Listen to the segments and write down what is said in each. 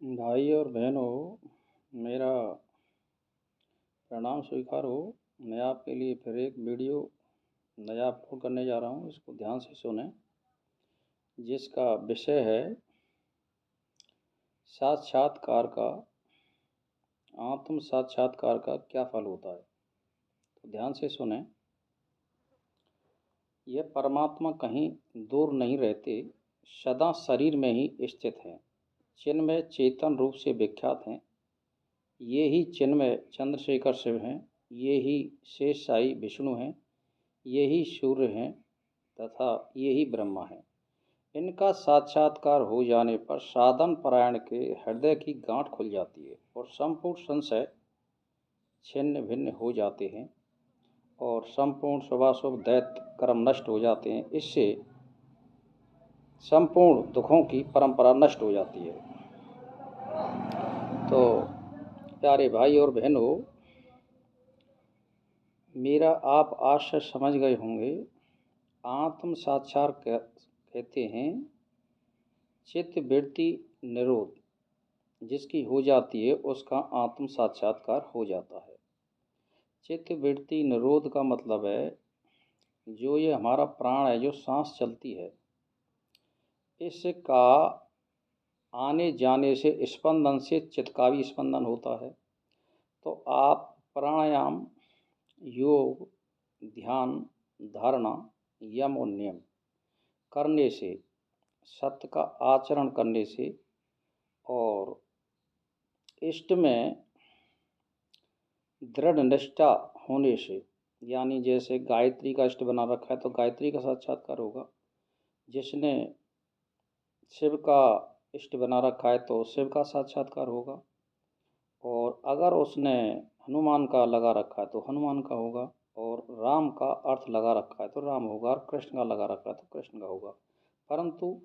भाई और बहनों, मेरा प्रणाम स्वीकार हो। मैं आपके लिए फिर एक वीडियो नया अपलोड करने जा रहा हूँ। इसको ध्यान से सुनें, जिसका विषय है साक्षात्कार का, आत्म साक्षात्कार का क्या फल होता है। तो ध्यान से सुनें। यह परमात्मा कहीं दूर नहीं रहते, सदा शरीर में ही स्थित हैं, चिन्मय चेतन रूप से विख्यात हैं। ये ही चिन्मय चंद्रशेखर शिव हैं, ये ही शेष साई विष्णु हैं, ये ही सूर्य हैं तथा ये ही ब्रह्मा हैं। इनका साक्षात्कार हो जाने पर साधन परायण के हृदय की गांठ खुल जाती है और संपूर्ण संशय छिन्न भिन्न हो जाते हैं और संपूर्ण शुभाशुभ दैत्य कर्म नष्ट हो जाते हैं। इससे संपूर्ण दुखों की परंपरा नष्ट हो जाती है। तो प्यारे भाई और बहनों, मेरा आप आज से समझ गए होंगे, आत्म साक्षात्कार कहते हैं चित्त वृत्ति निरोध जिसकी हो जाती है उसका आत्म साक्षात्कार हो जाता है। चित्त वृत्ति निरोध का मतलब है जो ये हमारा प्राण है, जो सांस चलती है, इसका आने जाने से स्पंदन से चित्त का भी स्पंदन होता है। तो आप प्राणायाम, योग, ध्यान, धारणा, यम और नियम करने से, सत्य का आचरण करने से और इष्ट में दृढ़ निष्ठा होने से, यानी जैसे गायत्री का इष्ट बना रखा है तो गायत्री का साक्षात्कार होगा। जिसने शिव का इष्ट बना रखा है तो शिव का साक्षात्कार होगा। और अगर उसने हनुमान का लगा रखा है तो हनुमान का होगा, और राम का अर्थ लगा रखा है तो राम होगा, और कृष्ण का लगा रखा है तो कृष्ण का होगा। परंतु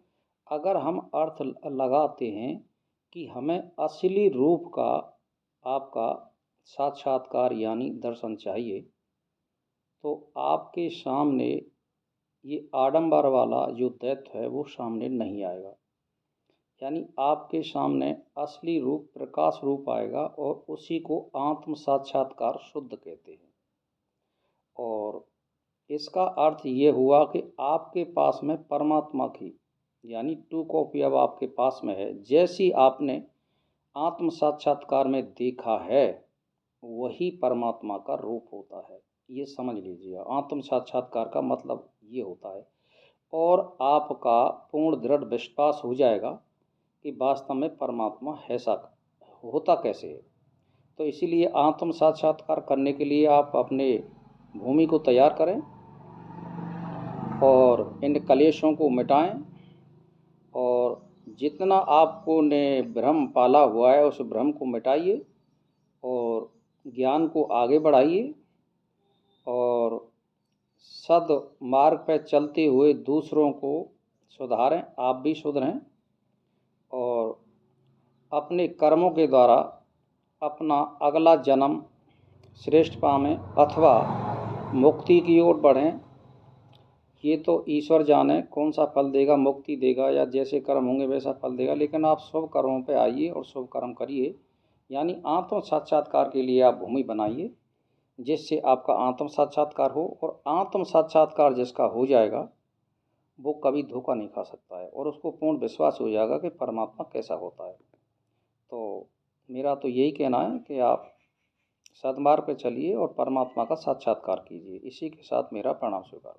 अगर हम अर्थ लगाते हैं कि हमें असली रूप का आपका साक्षात्कार यानी दर्शन चाहिए, तो आपके सामने ये आडंबर वाला जो दैत्य है वो सामने नहीं आएगा। यानी आपके सामने असली रूप, प्रकाश रूप आएगा, और उसी को आत्म साक्षात्कार शुद्ध कहते हैं। और इसका अर्थ ये हुआ कि आपके पास में परमात्मा की यानी टू कॉपी अब आपके पास में है। जैसी आपने आत्म साक्षात्कार में देखा है वही परमात्मा का रूप होता है। ये समझ लीजिए, आत्म साक्षात्कार का मतलब ये होता है। और आपका पूर्ण दृढ़ विश्वास हो जाएगा कि वास्तव में परमात्मा ऐसा होता कैसे है। तो इसीलिए आत्म साक्षात्कार करने के लिए आप अपने भूमि को तैयार करें और इन कलेशों को मिटाएं, और जितना आपको ने भ्रम पाला हुआ है उस भ्रम को मिटाइए और ज्ञान को आगे बढ़ाइए, और सद मार्ग पर चलते हुए दूसरों को सुधारें, आप भी सुधरें, और अपने कर्मों के द्वारा अपना अगला जन्म श्रेष्ठ पावें अथवा मुक्ति की ओर बढ़ें। ये तो ईश्वर जाने कौन सा फल देगा, मुक्ति देगा या जैसे कर्म होंगे वैसा फल देगा। लेकिन आप शुभ कर्मों पे आइए और शुभ कर्म करिए, यानी आत्म साक्षात्कार के लिए आप भूमि बनाइए जिससे आपका आत्म साक्षात्कार हो। और आत्म साक्षात्कार जिसका हो जाएगा वो कभी धोखा नहीं खा सकता है, और उसको पूर्ण विश्वास हो जाएगा कि परमात्मा कैसा होता है। तो मेरा तो यही कहना है कि आप सद्मार्ग पर चलिए और परमात्मा का साक्षात्कार कीजिए। इसी के साथ मेरा प्रणाम स्वीकार।